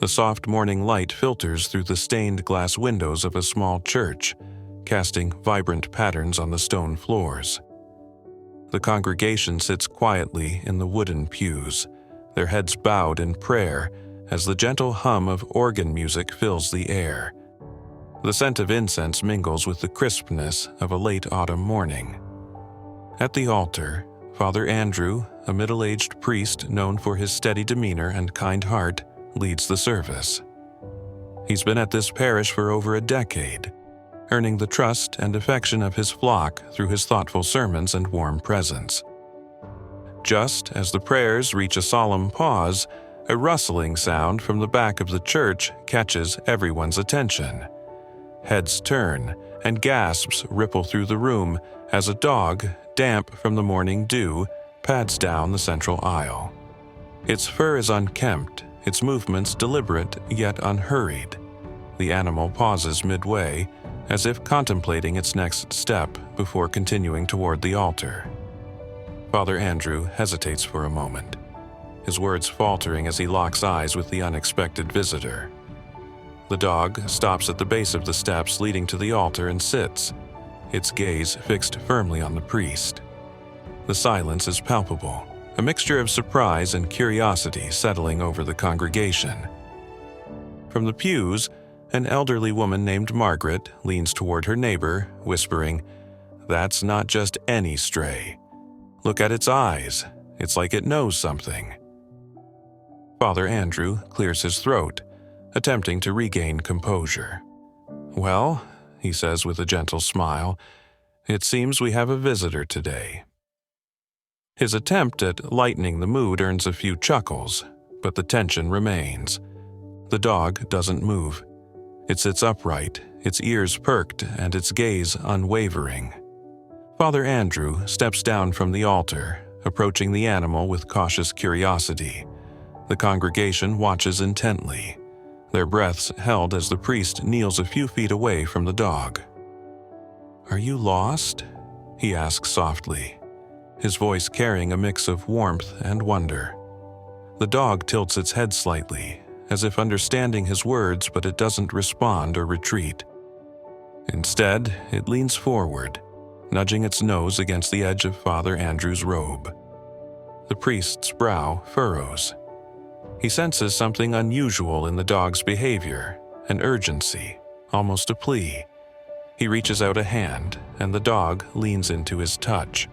The soft morning light filters through the stained glass windows of a small church, casting vibrant patterns on the stone floors. The congregation sits quietly in the wooden pews, their heads bowed in prayer as the gentle hum of organ music fills the air. The scent of incense mingles with the crispness of a late autumn morning. At the altar, Father Andrew, a middle-aged priest known for his steady demeanor and kind heart, leads the service. He's been at this parish for over a decade, earning the trust and affection of his flock through his thoughtful sermons and warm presence. Just as the prayers reach a solemn pause, a rustling sound from the back of the church catches everyone's attention. Heads turn, and gasps ripple through the room as a dog, damp from the morning dew, pads down the central aisle. Its fur is unkempt, its movements deliberate yet unhurried. The animal pauses midway, as if contemplating its next step before continuing toward the altar. Father Andrew hesitates for a moment, his words faltering as he locks eyes with the unexpected visitor. The dog stops at the base of the steps leading to the altar and sits, its gaze fixed firmly on the priest. The silence is palpable, a mixture of surprise and curiosity settling over the congregation. From the pews, an elderly woman named Margaret leans toward her neighbor, whispering, "That's not just any stray. Look at its eyes. It's like it knows something." Father Andrew clears his throat, attempting to regain composure. "Well," he says with a gentle smile, "it seems we have a visitor today." His attempt at lightening the mood earns a few chuckles, but the tension remains. The dog doesn't move. It sits upright, its ears perked and its gaze unwavering. Father Andrew steps down from the altar, approaching the animal with cautious curiosity. The congregation watches intently, their breaths held as the priest kneels a few feet away from the dog. "Are you lost?" he asks softly, his voice carrying a mix of warmth and wonder. The dog tilts its head slightly, as if understanding his words, but it doesn't respond or retreat. Instead, it leans forward, nudging its nose against the edge of Father Andrew's robe. The priest's brow furrows. He senses something unusual in the dog's behavior, an urgency, almost a plea. He reaches out a hand, and the dog leans into his touch,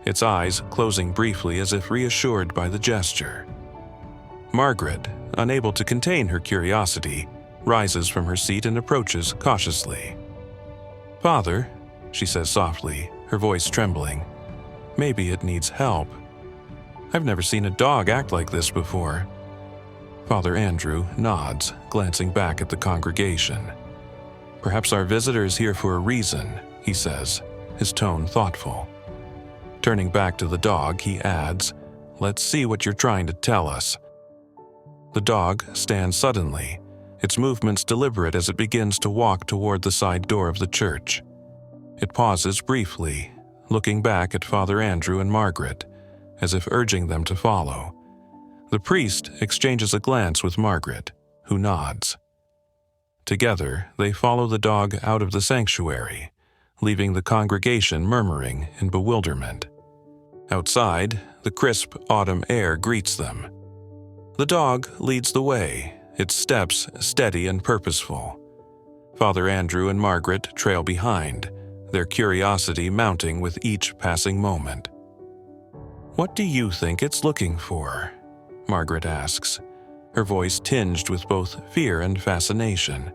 its eyes closing briefly as if reassured by the gesture. Margaret, unable to contain her curiosity, rises from her seat and approaches cautiously. "Father," she says softly, her voice trembling, "maybe it needs help. I've never seen a dog act like this before." Father Andrew nods, glancing back at the congregation. "Perhaps our visitor is here for a reason," he says, his tone thoughtful. Turning back to the dog, he adds, "Let's see what you're trying to tell us." The dog stands suddenly, its movements deliberate as it begins to walk toward the side door of the church. It pauses briefly, looking back at Father Andrew and Margaret, as if urging them to follow. The priest exchanges a glance with Margaret, who nods. Together, they follow the dog out of the sanctuary, leaving the congregation murmuring in bewilderment. Outside, the crisp autumn air greets them. The dog leads the way, its steps steady and purposeful. Father Andrew and Margaret trail behind, their curiosity mounting with each passing moment. "What do you think it's looking for?" Margaret asks, her voice tinged with both fear and fascination.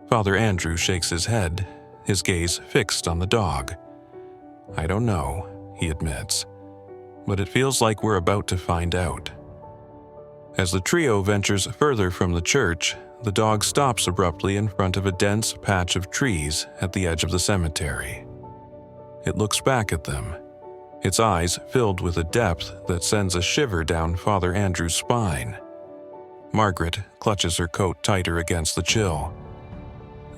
Father Andrew shakes his head, his gaze fixed on the dog. "I don't know," he admits, "but it feels like we're about to find out." As the trio ventures further from the church, the dog stops abruptly in front of a dense patch of trees at the edge of the cemetery. It looks back at them, its eyes filled with a depth that sends a shiver down Father Andrew's spine. Margaret clutches her coat tighter against the chill.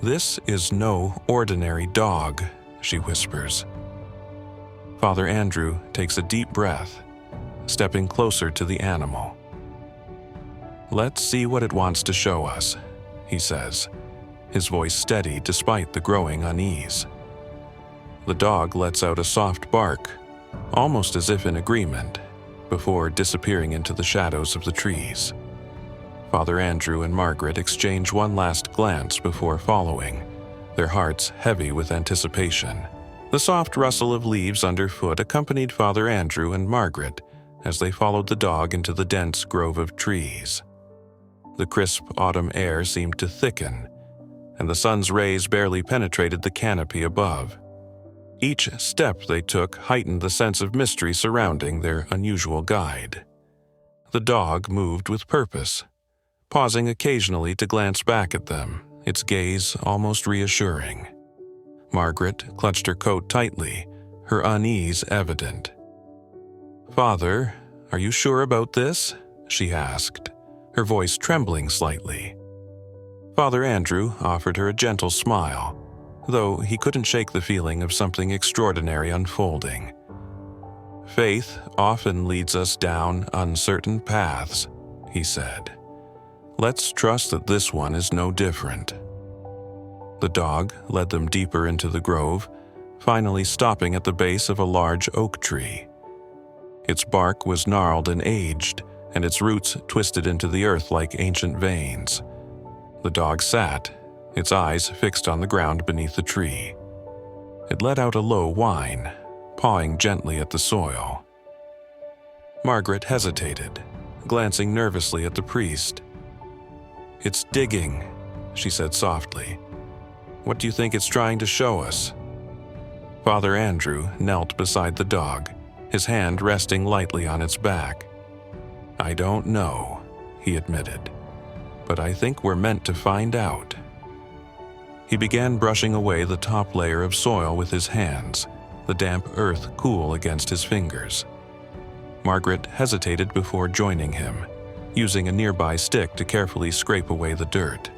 "This is no ordinary dog," she whispers. Father Andrew takes a deep breath, stepping closer to the animal. "Let's see what it wants to show us," he says, his voice steady despite the growing unease. The dog lets out a soft bark, almost as if in agreement, before disappearing into the shadows of the trees. Father Andrew and Margaret exchange one last glance before following, their hearts heavy with anticipation. The soft rustle of leaves underfoot accompanied Father Andrew and Margaret as they followed the dog into the dense grove of trees. The crisp autumn air seemed to thicken, and the sun's rays barely penetrated the canopy above. Each step they took heightened the sense of mystery surrounding their unusual guide. The dog moved with purpose, pausing occasionally to glance back at them, its gaze almost reassuring. Margaret clutched her coat tightly, her unease evident. "Father, are you sure about this?" she asked, her voice trembling slightly. Father Andrew offered her a gentle smile, though he couldn't shake the feeling of something extraordinary unfolding. "Faith often leads us down uncertain paths," he said. "Let's trust that this one is no different." The dog led them deeper into the grove, finally stopping at the base of a large oak tree. Its bark was gnarled and aged, and its roots twisted into the earth like ancient veins. The dog sat, its eyes fixed on the ground beneath the tree. It let out a low whine, pawing gently at the soil. Margaret hesitated, glancing nervously at the priest. "It's digging," she said softly. "What do you think it's trying to show us?" Father Andrew knelt beside the dog, his hand resting lightly on its back. "I don't know," he admitted, "but I think we're meant to find out." He began brushing away the top layer of soil with his hands, the damp earth cool against his fingers. Margaret hesitated before joining him, using a nearby stick to carefully scrape away the dirt.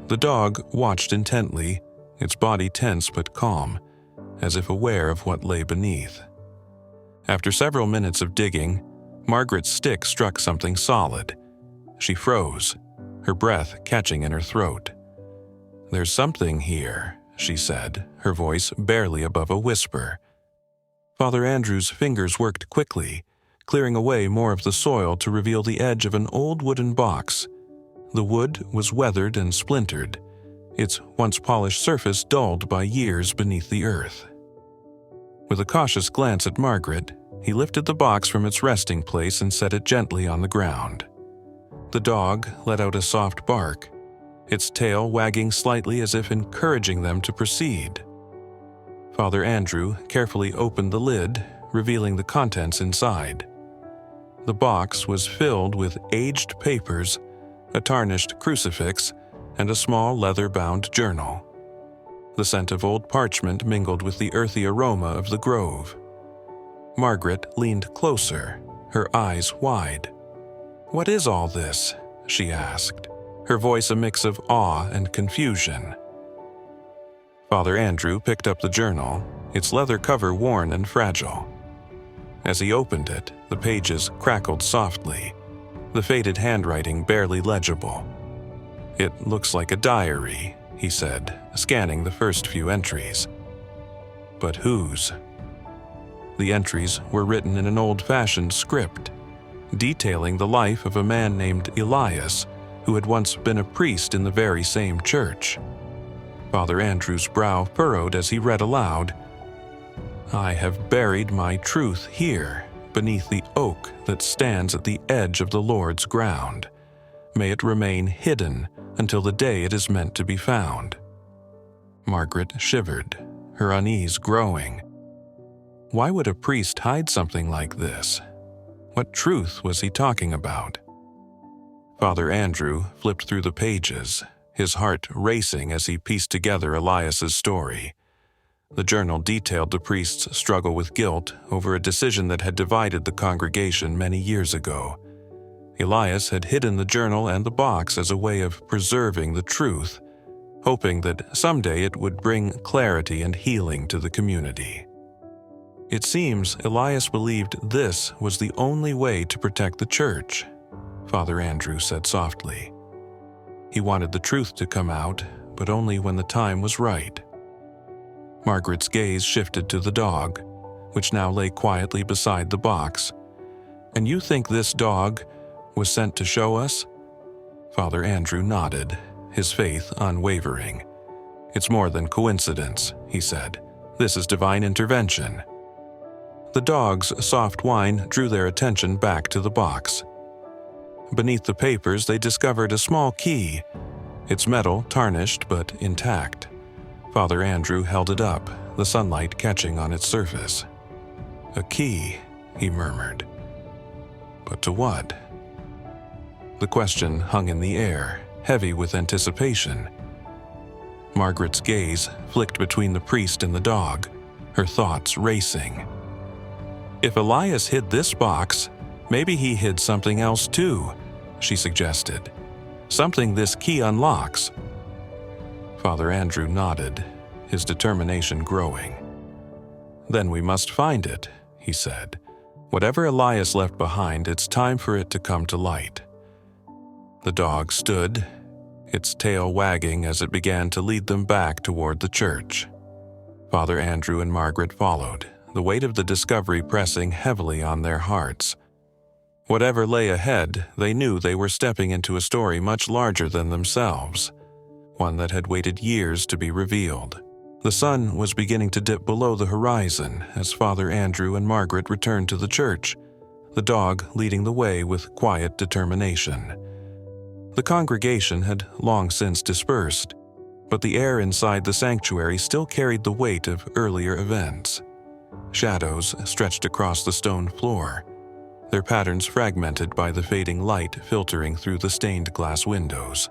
The dog watched intently, its body tense but calm, as if aware of what lay beneath. After several minutes of digging, Margaret's stick struck something solid. She froze, her breath catching in her throat. "There's something here," she said, her voice barely above a whisper. Father Andrew's fingers worked quickly, clearing away more of the soil to reveal the edge of an old wooden box. The wood was weathered and splintered, its once polished surface dulled by years beneath the earth. With a cautious glance at Margaret, he lifted the box from its resting place and set it gently on the ground. The dog let out a soft bark, its tail wagging slightly as if encouraging them to proceed. Father Andrew carefully opened the lid, revealing the contents inside. The box was filled with aged papers, a tarnished crucifix, and a small leather-bound journal. The scent of old parchment mingled with the earthy aroma of the grove. Margaret leaned closer, her eyes wide. "What is all this?" she asked, her voice a mix of awe and confusion. Father Andrew picked up the journal, its leather cover worn and fragile. As he opened it, the pages crackled softly, the faded handwriting barely legible. "It looks like a diary," he said, scanning the first few entries. "But whose?" The entries were written in an old-fashioned script, detailing the life of a man named Elias, who had once been a priest in the very same church. Father Andrew's brow furrowed as he read aloud, "I have buried my truth here, beneath the oak that stands at the edge of the Lord's ground. May it remain hidden until the day it is meant to be found." Margaret shivered, her unease growing. Why would a priest hide something like this? What truth was he talking about? Father Andrew flipped through the pages, his heart racing as he pieced together Elias's story. The journal detailed the priest's struggle with guilt over a decision that had divided the congregation many years ago. Elias had hidden the journal and the box as a way of preserving the truth, hoping that someday it would bring clarity and healing to the community. It seems Elias believed this was the only way to protect the church. Father Andrew said softly. He wanted the truth to come out, but only when the time was right. Margaret's gaze shifted to the dog, which now lay quietly beside the box. And you think this dog was sent to show us? Father Andrew nodded, his faith unwavering. It's more than coincidence, he said. This is divine intervention. The dog's soft whine drew their attention back to the box. Beneath the papers, they discovered a small key, its metal tarnished but intact. Father Andrew held it up, the sunlight catching on its surface. A key, he murmured. But to what? The question hung in the air, heavy with anticipation. Margaret's gaze flicked between the priest and the dog, her thoughts racing. If Elias hid this box, maybe he hid something else too, she suggested. Something this key unlocks. Father Andrew nodded, his determination growing. Then we must find it, he said. Whatever Elias left behind, it's time for it to come to light. The dog stood, its tail wagging as it began to lead them back toward the church. Father Andrew and Margaret followed, the weight of the discovery pressing heavily on their hearts. Whatever lay ahead, they knew they were stepping into a story much larger than themselves, one that had waited years to be revealed. The sun was beginning to dip below the horizon as Father Andrew and Margaret returned to the church, the dog leading the way with quiet determination. The congregation had long since dispersed, but the air inside the sanctuary still carried the weight of earlier events. Shadows stretched across the stone floor, their patterns fragmented by the fading light filtering through the stained glass windows.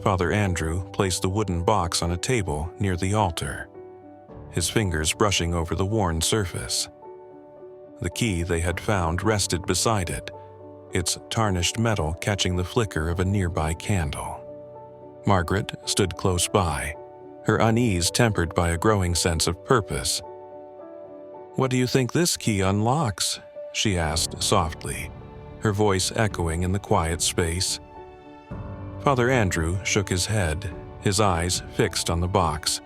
Father Andrew placed the wooden box on a table near the altar, his fingers brushing over the worn surface. The key they had found rested beside it, its tarnished metal catching the flicker of a nearby candle. Margaret stood close by, her unease tempered by a growing sense of purpose. "What do you think this key unlocks?" she asked softly, her voice echoing in the quiet space. Father Andrew shook his head, his eyes fixed on the box.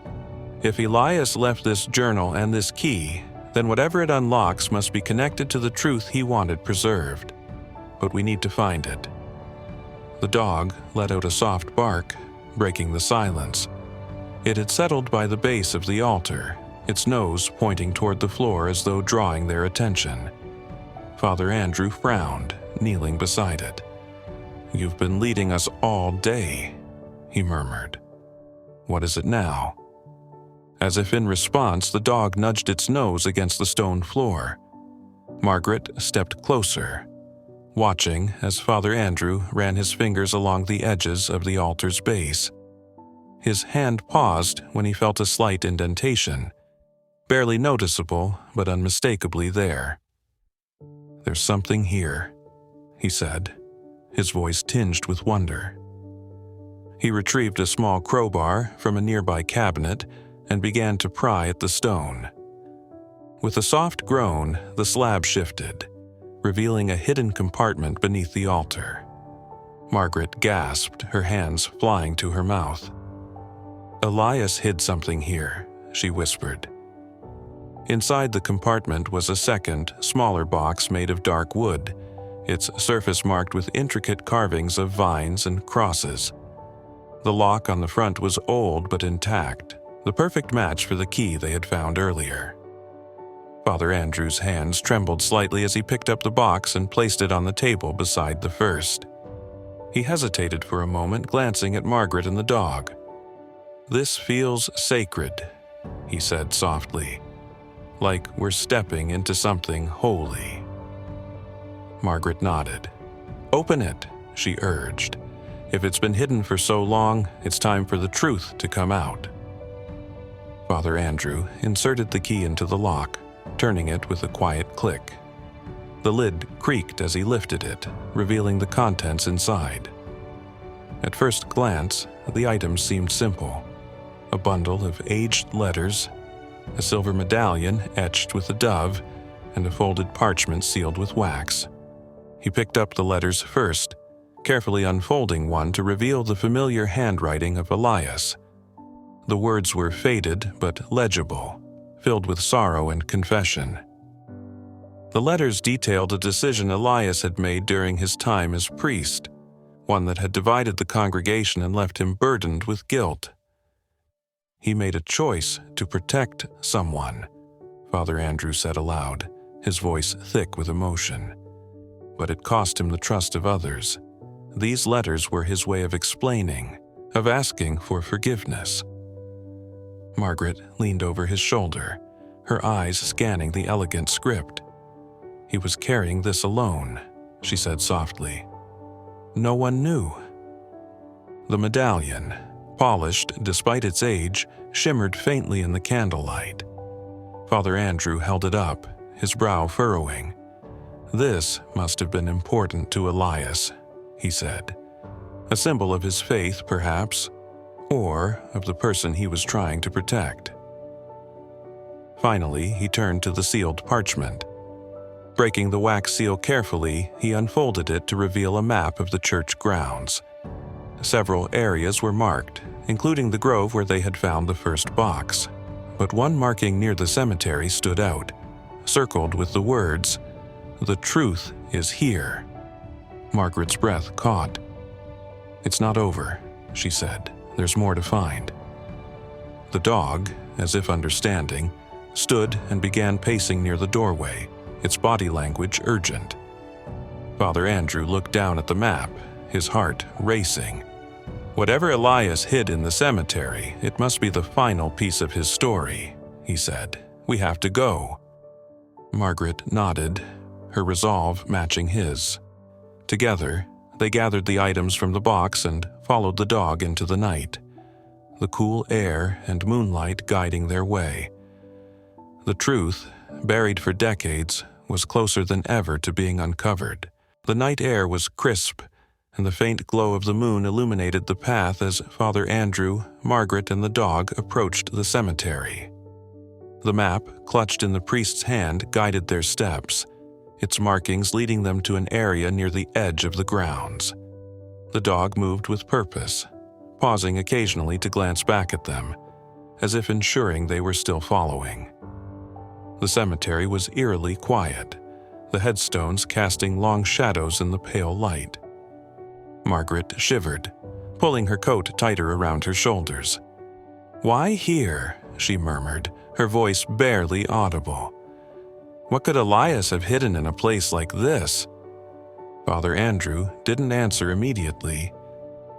If Elias left this journal and this key, then whatever it unlocks must be connected to the truth he wanted preserved. But we need to find it. The dog let out a soft bark, breaking the silence. It had settled by the base of the altar, its nose pointing toward the floor as though drawing their attention. Father Andrew frowned, kneeling beside it. "You've been leading us all day," he murmured. "What is it now?" As if in response, the dog nudged its nose against the stone floor. Margaret stepped closer, watching as Father Andrew ran his fingers along the edges of the altar's base. His hand paused when he felt a slight indentation, barely noticeable but unmistakably there. "There's something here," he said, his voice tinged with wonder. He retrieved a small crowbar from a nearby cabinet and began to pry at the stone. With a soft groan, the slab shifted, revealing a hidden compartment beneath the altar. Margaret gasped, her hands flying to her mouth. "Elias hid something here," she whispered. Inside the compartment was a second, smaller box made of dark wood, its surface marked with intricate carvings of vines and crosses. The lock on the front was old but intact, the perfect match for the key they had found earlier. Father Andrew's hands trembled slightly as he picked up the box and placed it on the table beside the first. He hesitated for a moment, glancing at Margaret and the dog. "This feels sacred," he said softly, "like we're stepping into something holy." Margaret nodded. "Open it," she urged. "If it's been hidden for so long, it's time for the truth to come out." Father Andrew inserted the key into the lock, turning it with a quiet click. The lid creaked as he lifted it, revealing the contents inside. At first glance, the items seemed simple. A bundle of aged letters, a silver medallion etched with a dove, and a folded parchment sealed with wax. He picked up the letters first, carefully unfolding one to reveal the familiar handwriting of Elias. The words were faded but legible, filled with sorrow and confession. The letters detailed a decision Elias had made during his time as priest, one that had divided the congregation and left him burdened with guilt. He made a choice to protect someone, Father Andrew said aloud, his voice thick with emotion. But it cost him the trust of others. These letters were his way of explaining, of asking for forgiveness. Margaret leaned over his shoulder, her eyes scanning the elegant script. He was carrying this alone, she said softly. No one knew. The medallion, polished despite its age, shimmered faintly in the candlelight. Father Andrew held it up, his brow furrowing. This must have been important to Elias, he said. A symbol of his faith, perhaps, or of the person he was trying to protect. Finally, he turned to the sealed parchment. Breaking the wax seal carefully, he unfolded it to reveal a map of the church grounds. Several areas were marked, including the grove where they had found the first box. But one marking near the cemetery stood out, circled with the words, "The truth is here." Margaret's breath caught. "It's not over," she said. "There's more to find." The dog, as if understanding, stood and began pacing near the doorway, its body language urgent. Father Andrew looked down at the map, his heart racing. Whatever Elias hid in the cemetery, it must be the final piece of his story, he said. "We have to go." Margaret nodded, her resolve matching his. Together, they gathered the items from the box and followed the dog into the night, the cool air and moonlight guiding their way. The truth, buried for decades, was closer than ever to being uncovered. The night air was crisp, and the faint glow of the moon illuminated the path as Father Andrew, Margaret, and the dog approached the cemetery. The map, clutched in the priest's hand, guided their steps, its markings leading them to an area near the edge of the grounds. The dog moved with purpose, pausing occasionally to glance back at them, as if ensuring they were still following. The cemetery was eerily quiet, the headstones casting long shadows in the pale light. Margaret shivered, pulling her coat tighter around her shoulders. "Why here?" she murmured, her voice barely audible. What could Elias have hidden in a place like this? Father Andrew didn't answer immediately.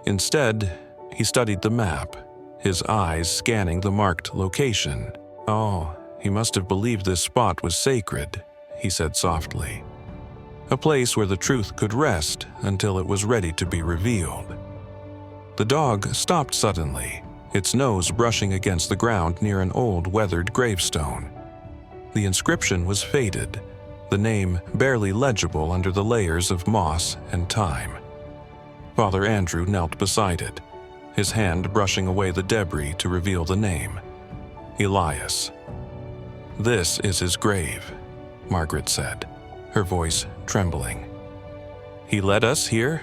Instead, he studied the map, his eyes scanning the marked location. "Oh, he must have believed this spot was sacred," he said softly. "A place where the truth could rest until it was ready to be revealed." The dog stopped suddenly, its nose brushing against the ground near an old weathered gravestone. The inscription was faded, the name barely legible under the layers of moss and time. Father Andrew knelt beside it, his hand brushing away the debris to reveal the name. Elias. "This is his grave," Margaret said, her voice trembling. "He led us here?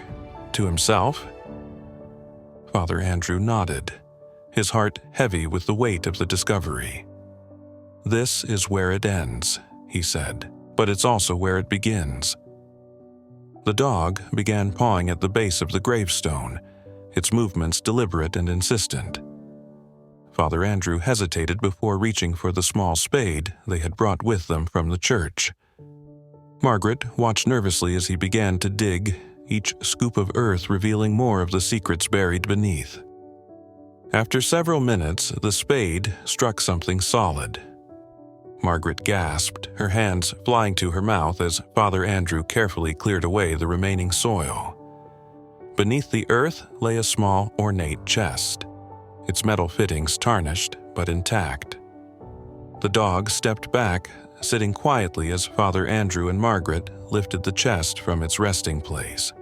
To himself?" Father Andrew nodded, his heart heavy with the weight of the discovery. "This is where it ends," he said, "but it's also where it begins." The dog began pawing at the base of the gravestone, its movements deliberate and insistent. Father Andrew hesitated before reaching for the small spade they had brought with them from the church. Margaret watched nervously as he began to dig, each scoop of earth revealing more of the secrets buried beneath. After several minutes, the spade struck something solid. Margaret gasped, her hands flying to her mouth as Father Andrew carefully cleared away the remaining soil. Beneath the earth lay a small, ornate chest, its metal fittings tarnished but intact. The dog stepped back, sitting quietly as Father Andrew and Margaret lifted the chest from its resting place.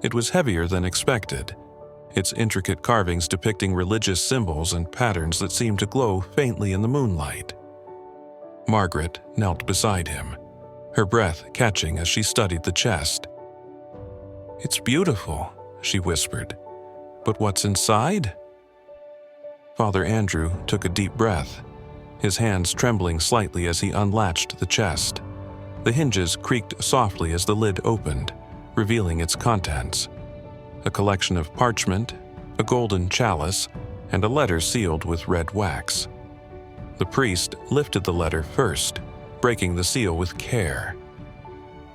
It was heavier than expected, its intricate carvings depicting religious symbols and patterns that seemed to glow faintly in the moonlight. Margaret knelt beside him, her breath catching as she studied the chest. "It's beautiful," she whispered. "But what's inside?" Father Andrew took a deep breath, his hands trembling slightly as he unlatched the chest. The hinges creaked softly as the lid opened, revealing its contents: a collection of parchment, a golden chalice, and a letter sealed with red wax. The priest lifted the letter first, breaking the seal with care.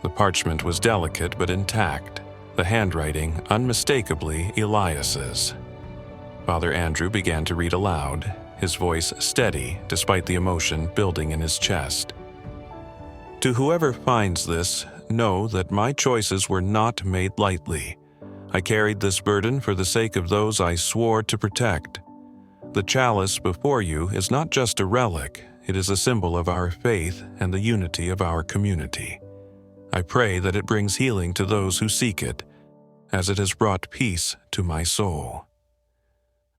The parchment was delicate but intact, the handwriting unmistakably Elias's. Father Andrew began to read aloud, his voice steady despite the emotion building in his chest. "To whoever finds this, know that my choices were not made lightly. I carried this burden for the sake of those I swore to protect. The chalice before you is not just a relic, it is a symbol of our faith and the unity of our community. I pray that it brings healing to those who seek it, as it has brought peace to my soul."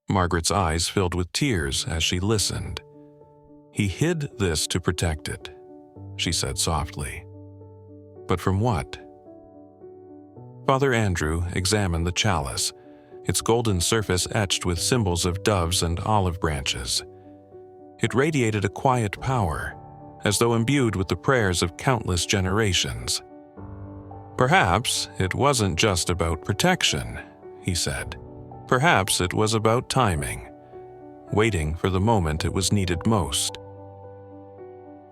Margaret's eyes filled with tears as she listened. "He hid this to protect it," she said softly. "But from what?" Father Andrew examined the chalice, its golden surface etched with symbols of doves and olive branches. It radiated a quiet power, as though imbued with the prayers of countless generations. "Perhaps it wasn't just about protection," he said. "Perhaps it was about timing, waiting for the moment it was needed most."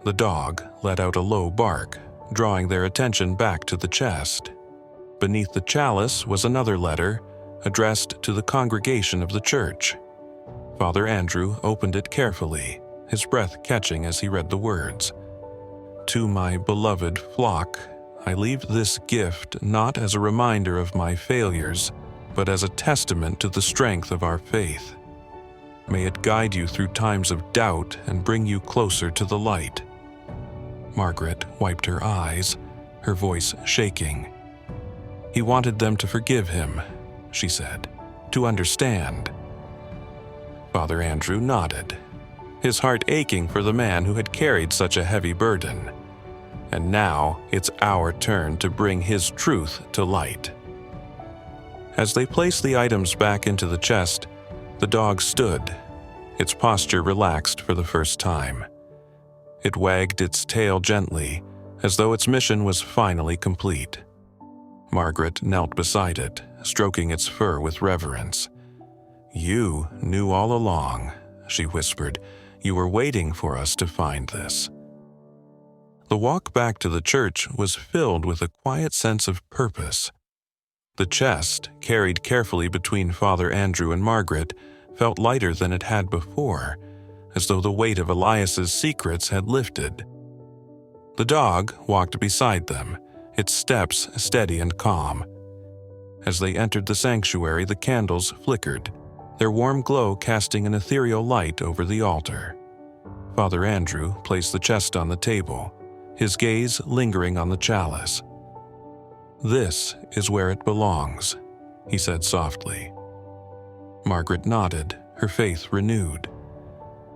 The dog let out a low bark, drawing their attention back to the chest. Beneath the chalice was another letter, addressed to the congregation of the church. Father Andrew opened it carefully, his breath catching as he read the words. "To my beloved flock, I leave this gift not as a reminder of my failures, but as a testament to the strength of our faith. May it guide you through times of doubt and bring you closer to the light." Margaret wiped her eyes, her voice shaking. "He wanted them to forgive him," she said, "to understand." Father Andrew nodded, his heart aching for the man who had carried such a heavy burden. And now it's our turn to bring his truth to light. As they placed the items back into the chest, the dog stood, its posture relaxed for the first time. It wagged its tail gently, as though its mission was finally complete. Margaret knelt beside it, stroking its fur with reverence. "You knew all along," she whispered. "You were waiting for us to find this." The walk back to the church was filled with a quiet sense of purpose. The chest, carried carefully between Father Andrew and Margaret, felt lighter than it had before, as though the weight of Elias's secrets had lifted. The dog walked beside them, its steps steady and calm. As they entered the sanctuary, the candles flickered, their warm glow casting an ethereal light over the altar. Father Andrew placed the chest on the table, his gaze lingering on the chalice. "This is where it belongs," he said softly. Margaret nodded, her faith renewed.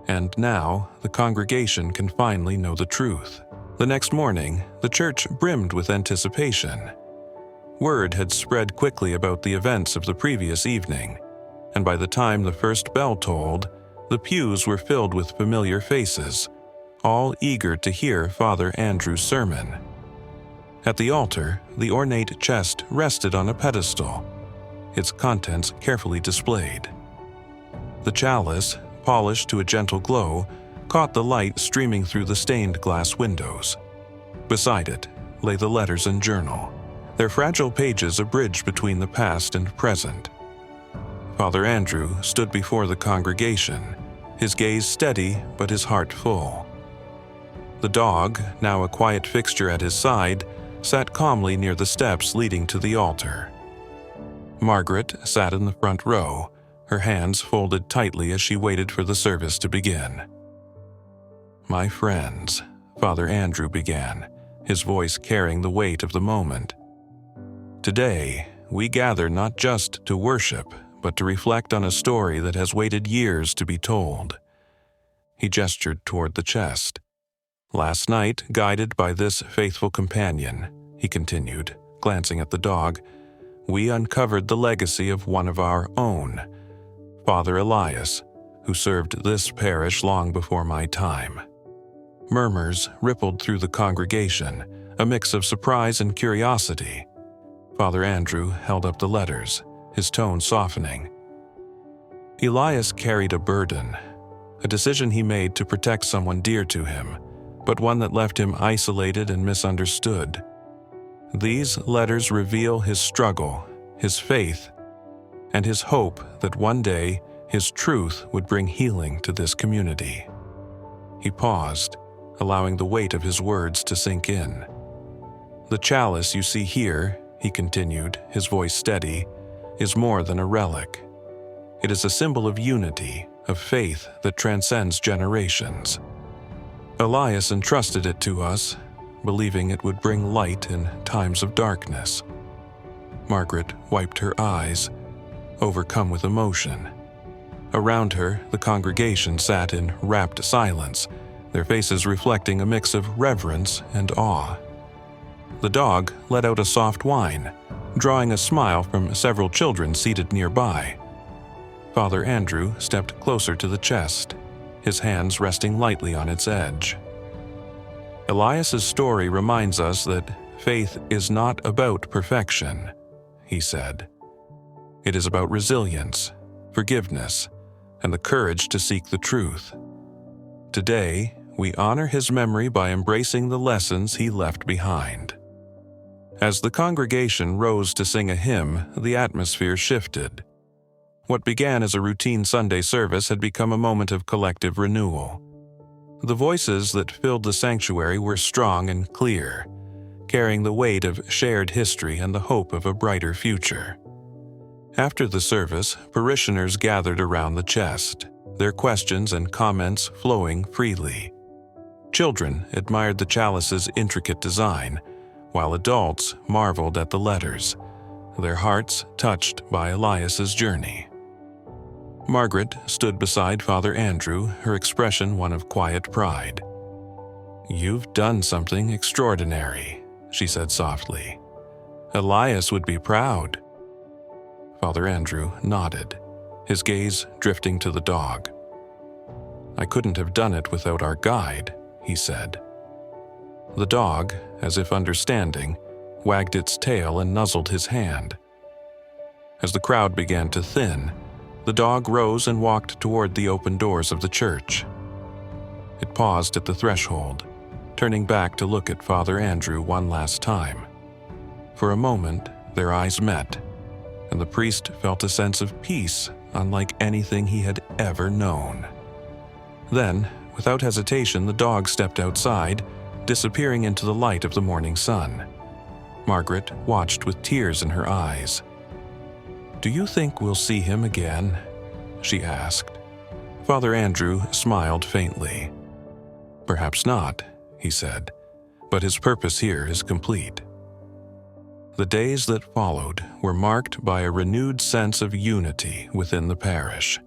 And now the congregation can finally know the truth. The next morning, the church brimmed with anticipation. Word had spread quickly about the events of the previous evening, and by the time the first bell tolled, the pews were filled with familiar faces, all eager to hear Father Andrew's sermon. At the altar, the ornate chest rested on a pedestal, its contents carefully displayed. The chalice, polished to a gentle glow, caught the light streaming through the stained glass windows. Beside it lay the letters and journal, their fragile pages a bridge between the past and present. Father Andrew stood before the congregation, his gaze steady but his heart full. The dog, now a quiet fixture at his side, sat calmly near the steps leading to the altar. Margaret sat in the front row, her hands folded tightly as she waited for the service to begin. "My friends," Father Andrew began, his voice carrying the weight of the moment. "Today, we gather not just to worship, but to reflect on a story that has waited years to be told." He gestured toward the chest. Last night, guided by this faithful companion, he continued, glancing at the dog, we uncovered the legacy of one of our own, Father Elias, who served this parish long before my time. Murmurs rippled through the congregation, a mix of surprise and curiosity. Father Andrew held up the letters, his tone softening. Elias carried a burden, a decision he made to protect someone dear to him, but one that left him isolated and misunderstood. These letters reveal his struggle, his faith, and his hope that one day his truth would bring healing to this community. He paused, allowing the weight of his words to sink in. The chalice you see here, he continued, his voice steady, is more than a relic. It is a symbol of unity, of faith that transcends generations. Elias entrusted it to us, believing it would bring light in times of darkness. Margaret wiped her eyes, overcome with emotion. Around her, the congregation sat in rapt silence, their faces reflecting a mix of reverence and awe. The dog let out a soft whine, drawing a smile from several children seated nearby. Father Andrew stepped closer to the chest, his hands resting lightly on its edge. Elias's story reminds us that faith is not about perfection, he said. It is about resilience, forgiveness, and the courage to seek the truth. Today, we honor his memory by embracing the lessons he left behind. As the congregation rose to sing a hymn, the atmosphere shifted. What began as a routine Sunday service had become a moment of collective renewal. The voices that filled the sanctuary were strong and clear, carrying the weight of shared history and the hope of a brighter future. After the service, parishioners gathered around the chest, their questions and comments flowing freely. Children admired the chalice's intricate design, while adults marveled at the letters, their hearts touched by Elias's journey. Margaret stood beside Father Andrew, her expression one of quiet pride. "You've done something extraordinary," she said softly. "Elias would be proud." Father Andrew nodded, his gaze drifting to the dog. "I couldn't have done it without our guide," he said. The dog, as if understanding, wagged its tail and nuzzled his hand. As the crowd began to thin, the dog rose and walked toward the open doors of the church. It paused at the threshold, turning back to look at Father Andrew one last time. For a moment, their eyes met, and the priest felt a sense of peace unlike anything he had ever known. Then, without hesitation, the dog stepped outside, disappearing into the light of the morning sun. Margaret watched with tears in her eyes. "Do you think we'll see him again?" she asked. Father Andrew smiled faintly. "Perhaps not," he said, "but his purpose here is complete." The days that followed were marked by a renewed sense of unity within the parish.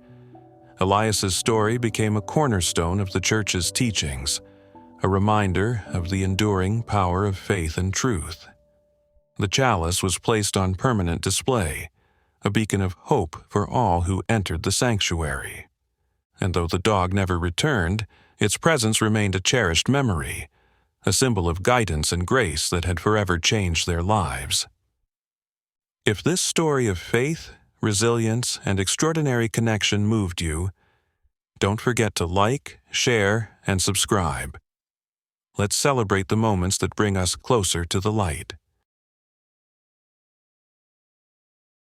Elias's story became a cornerstone of the church's teachings, a reminder of the enduring power of faith and truth. The chalice was placed on permanent display, a beacon of hope for all who entered the sanctuary. And though the dog never returned, its presence remained a cherished memory, a symbol of guidance and grace that had forever changed their lives. If this story of faith, resilience, and extraordinary connection moved you, don't forget to like, share, and subscribe. Let's celebrate the moments that bring us closer to the light.